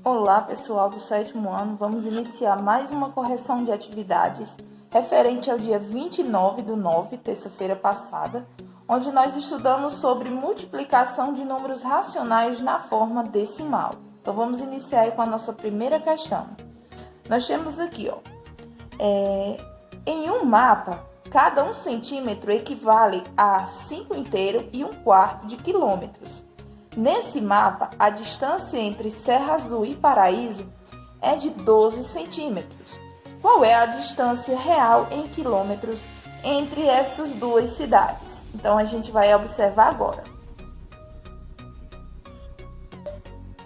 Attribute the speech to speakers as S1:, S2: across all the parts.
S1: Olá, pessoal do 7º ano, vamos iniciar mais uma correção de atividades referente ao dia 29/9, terça-feira passada, onde nós estudamos sobre multiplicação de números racionais na forma decimal. Então, vamos iniciar aí com a nossa primeira questão. Nós temos aqui, em um mapa, cada 1 centímetro equivale a 5,1 de quilômetros. Nesse mapa, a distância entre Serra Azul e Paraíso é de 12 centímetros. Qual é a distância real em quilômetros entre essas duas cidades? Então, a gente vai observar agora.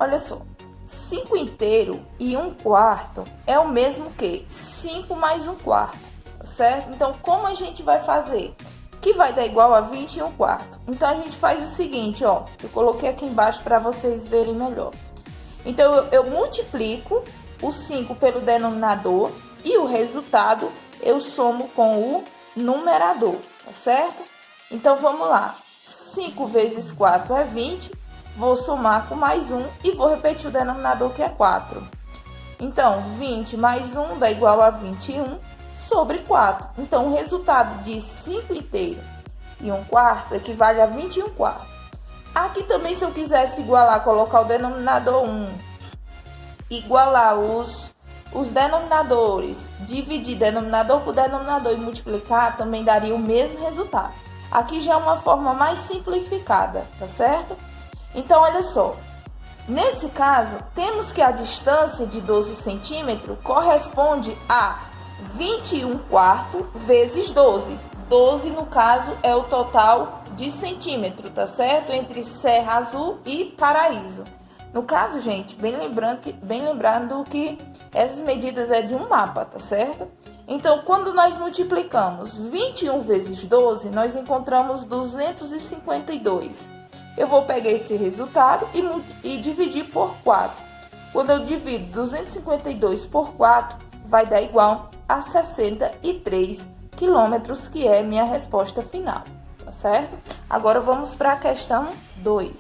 S1: Olha só, 5,1 é o mesmo que 5 mais 1/4, certo? Então, como a gente vai fazer? Que vai dar igual a 21/4. Então, a gente faz o seguinte, eu coloquei aqui embaixo para vocês verem melhor. Então, eu multiplico o 5 pelo denominador e o resultado eu somo com o numerador, tá certo? Então, vamos lá. 5 vezes 4 é 20, vou somar com mais 1 e vou repetir o denominador, que é 4. Então, 20 mais 1 dá igual a 21. Sobre 4. Então, o resultado de 5,1 equivale a 21/4. Aqui também, se eu quisesse igualar, colocar o denominador 1, igualar os denominadores, dividir denominador por denominador e multiplicar, também daria o mesmo resultado. Aqui já é uma forma mais simplificada, tá certo? Então, olha só. Nesse caso, temos que a distância de 12 centímetros corresponde a 21/4 vezes 12. 12, no caso, é o total de centímetro, tá certo? Entre Serra Azul e Paraíso. No caso, gente, bem lembrando que essas medidas é de um mapa, tá certo? Então, quando nós multiplicamos 21 vezes 12, nós encontramos 252. Eu vou pegar esse resultado e dividir por 4. Quando eu divido 252 por 4, vai dar igual a 63 quilômetros, que é minha resposta final, tá certo? Agora vamos para a questão 2.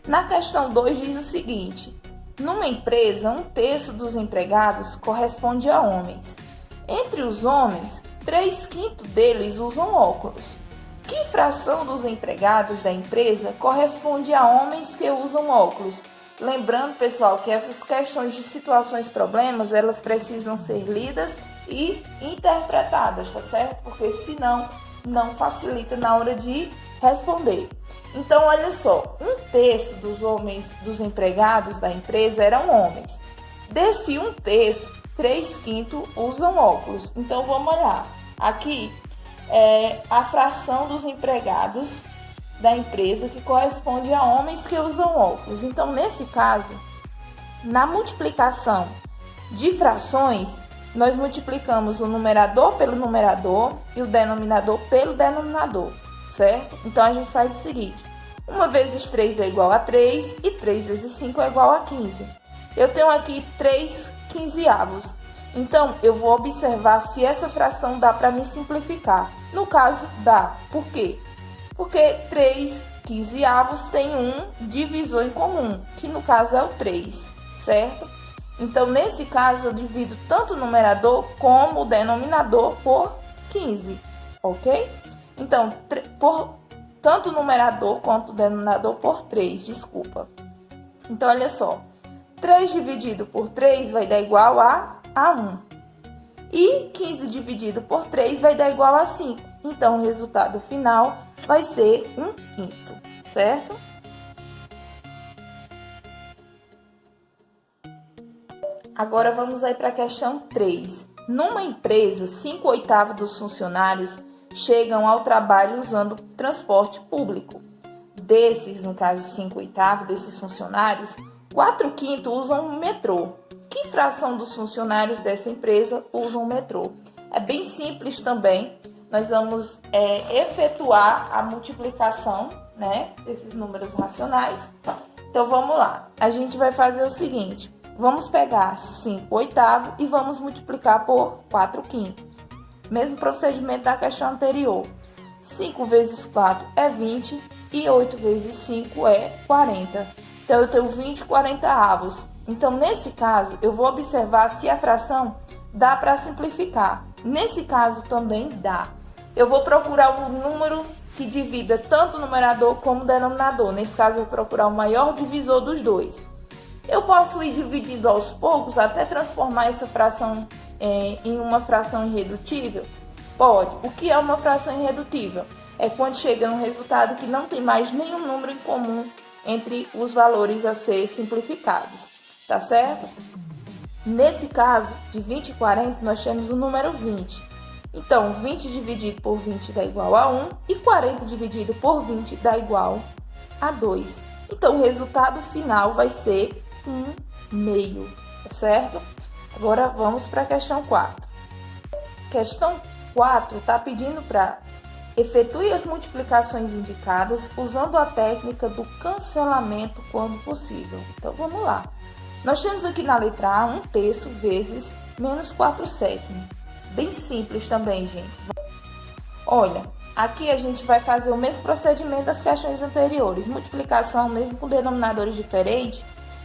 S1: Na questão 2 diz o seguinte: numa empresa, 1/3 dos empregados corresponde a homens. Entre os homens, 3/5 deles usam óculos. Que fração dos empregados da empresa corresponde a homens que usam óculos? Lembrando, pessoal, que essas questões de situações, problemas, elas precisam ser lidas e interpretadas, tá certo? Porque senão não facilita na hora de responder. Então, olha só, 1/3 dos empregados da empresa eram homens. Desse 1/3, 3/5 usam óculos. Então, vamos olhar. Aqui é a fração dos empregados da empresa que corresponde a homens que usam óculos. Então, nesse caso, na multiplicação de frações, nós multiplicamos o numerador pelo numerador e o denominador pelo denominador, certo? Então, a gente faz o seguinte: 1 vezes 3 é igual a 3 e 3 vezes 5 é igual a 15. Eu tenho aqui 3/15. Então, eu vou observar se essa fração dá para me simplificar. No caso, dá. Por quê? Porque 3/15 tem um divisor em comum, que no caso é o 3, certo? Então, nesse caso, eu divido tanto o numerador como o denominador por 15, ok? Então, tanto o numerador quanto o denominador por 3, desculpa. Então, olha só, 3 dividido por 3 vai dar igual a 1. E 15 dividido por 3 vai dar igual a 5. Então, o resultado final vai ser 1/5, certo? Agora vamos aí para a questão 3. Numa empresa, 5/8 dos funcionários chegam ao trabalho usando transporte público. Desses, no caso 5/8 desses funcionários, 4/5 usam o metrô. Que fração dos funcionários dessa empresa usam o metrô? É bem simples também. Nós vamos efetuar a multiplicação, desses números racionais. Então, vamos lá. A gente vai fazer o seguinte. Vamos pegar 5/8 e vamos multiplicar por 4/5. Mesmo procedimento da questão anterior. 5 vezes 4 é 20 e 8 vezes 5 é 40. Então, eu tenho 20/40. Então, nesse caso, eu vou observar se a fração dá para simplificar. Nesse caso, também dá. Eu vou procurar um número que divida tanto o numerador como o denominador. Nesse caso, eu vou procurar o maior divisor dos dois. Eu posso ir dividindo aos poucos até transformar essa fração em uma fração irredutível? Pode. O que é uma fração irredutível? É quando chega num resultado que não tem mais nenhum número em comum entre os valores a ser simplificados, tá certo? Nesse caso, de 20 e 40, nós temos o número 20. Então, 20 dividido por 20 dá igual a 1 e 40 dividido por 20 dá igual a 2. Então, o resultado final vai ser 1/2, tá certo? Agora, vamos para a questão 4. Questão 4 está pedindo para efetue as multiplicações indicadas usando a técnica do cancelamento quando possível. Então, vamos lá. Nós temos aqui na letra A 1/3 vezes menos 4/7. Bem simples também, gente. Olha, aqui a gente vai fazer o mesmo procedimento das questões anteriores. Multiplicação, mesmo com denominadores diferentes,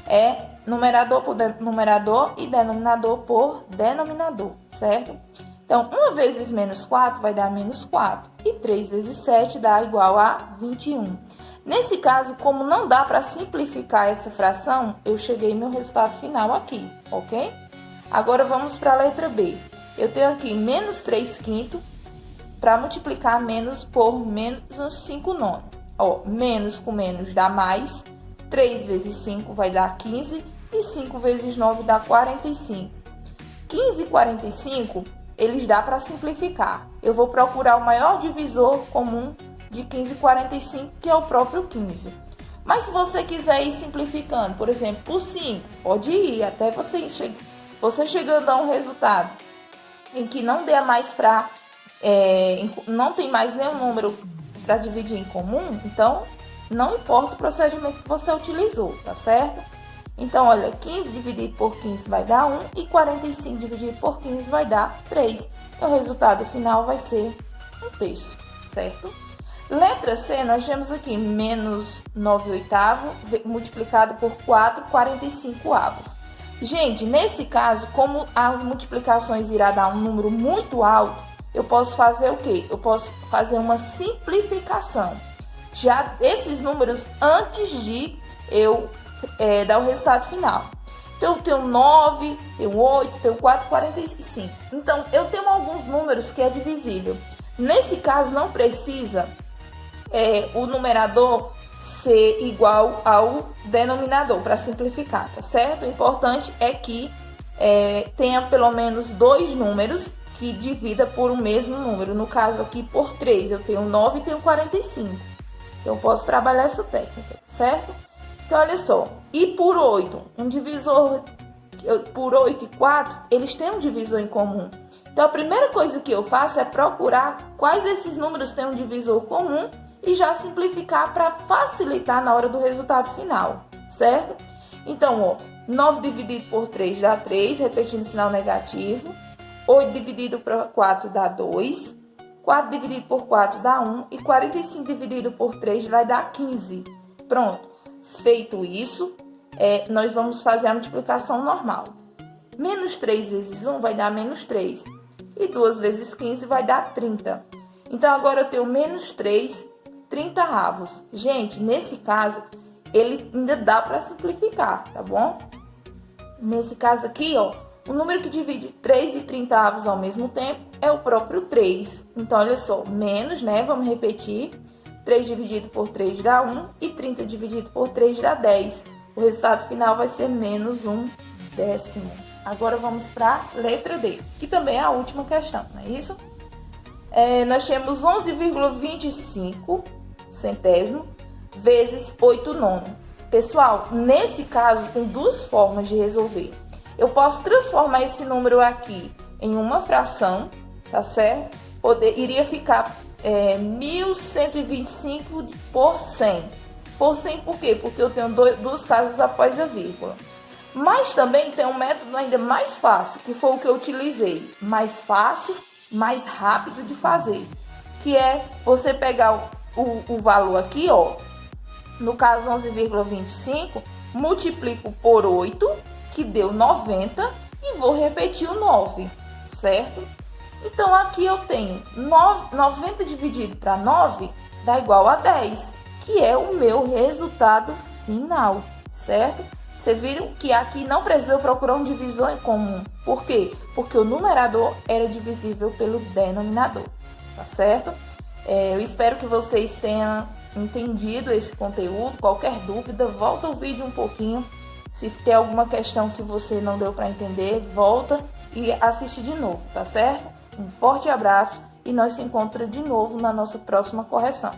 S1: é numerador por numerador e denominador por denominador, certo? Então, 1 vezes menos 4 vai dar menos 4 e 3 vezes 7 dá igual a 21. Nesse caso, como não dá para simplificar essa fração, eu cheguei no meu resultado final aqui, ok? Agora, vamos para a letra B. Eu tenho aqui menos 3/5 para multiplicar menos por menos 5/9. Ó, menos com menos dá mais, 3 vezes 5 vai dar 15 e 5 vezes 9 dá 45. 15 e 45, eles dá para simplificar. Eu vou procurar o maior divisor comum de 15 e 45, que é o próprio 15. Mas se você quiser ir simplificando, por exemplo, por 5, pode ir até você chegando a um resultado em que não dê mais para não tem mais nenhum número para dividir em comum, então não importa o procedimento que você utilizou, tá certo? Então, olha, 15 dividido por 15 vai dar 1 e 45 dividido por 15 vai dar 3. Então, o resultado final vai ser 1/3, certo? Letra C, nós temos aqui menos 9/8 multiplicado por 4, 45 avos. Gente, nesse caso, como as multiplicações irá dar um número muito alto, eu posso fazer o quê? Eu posso fazer uma simplificação. Já esses números antes de eu dar o resultado final. Então, eu tenho 9, tenho 8, tenho 4, 45. Então, eu tenho alguns números que é divisível. Nesse caso, não precisa o numerador ser igual ao denominador, para simplificar, tá certo? O importante é que tenha pelo menos 2 números que divida por um mesmo número. No caso aqui, por 3, eu tenho 9 e tenho 45. Então, eu posso trabalhar essa técnica, certo? Então, olha só. E por 8, um divisor por 8 e 4, eles têm um divisor em comum. Então, a primeira coisa que eu faço é procurar quais desses números têm um divisor comum e já simplificar para facilitar na hora do resultado final, certo? Então, ó, 9 dividido por 3 dá 3, repetindo o sinal negativo. 8 dividido por 4 dá 2. 4 dividido por 4 dá 1. E 45 dividido por 3 vai dar 15. Pronto. Feito isso, nós vamos fazer a multiplicação normal. Menos 3 vezes 1 vai dar menos 3. E 2 vezes 15 vai dar 30. Então, agora eu tenho menos 3, 30 avos. Gente, nesse caso, ele ainda dá para simplificar, tá bom? Nesse caso aqui, ó, o número que divide 3 e 30 avos ao mesmo tempo é o próprio 3. Então, olha só, menos, né? Vamos repetir. 3 dividido por 3 dá 1 e 30 dividido por 3 dá 10. O resultado final vai ser menos 1/10. Agora vamos para a letra D, que também é a última questão, não é isso? Nós temos 11,25 centésimo vezes 8/9. Pessoal, nesse caso, tem 2 formas de resolver. Eu posso transformar esse número aqui em uma fração, tá certo? Iria ficar 1.125 por 100. Por 100 por quê? Porque eu tenho 2 casas após a vírgula. Mas também tem um método ainda mais fácil, que foi o que eu utilizei. Mais fácil, mais rápido de fazer. Que é você pegar o valor aqui, ó. No caso 11,25, multiplico por 8 que deu 90 e vou repetir o 9, certo? Então, aqui eu tenho 90 dividido para 9 dá igual a 10, que é o meu resultado final, certo? Vocês viram que aqui não precisou procurar um divisor em comum. Por quê? Porque o numerador era divisível pelo denominador, tá certo? Eu espero que vocês tenham entendido esse conteúdo. Qualquer dúvida, volta o vídeo um pouquinho. Se tem alguma questão que você não deu para entender, volta e assiste de novo, tá certo? Um forte abraço e nós se encontramos de novo na nossa próxima correção.